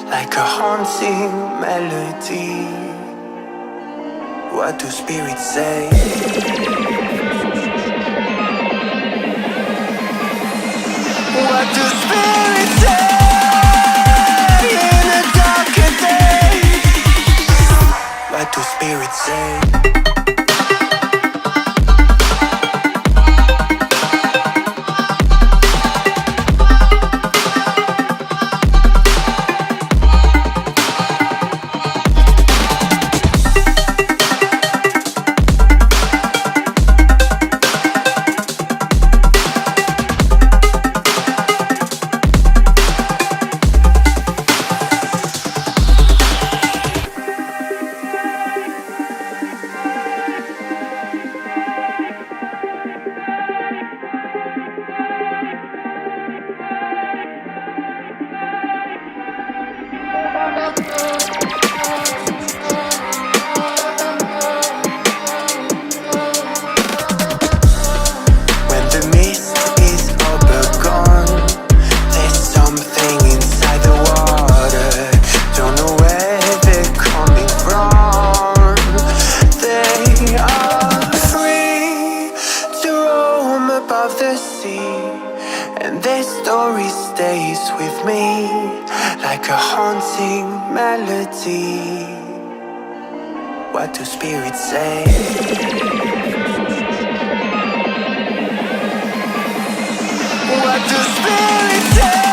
like a haunting melody. What do spirits say? What do spirits say in a darker day? What do spirits say? And their story stays with me like a haunting melody. What do spirits say? What do spirits say?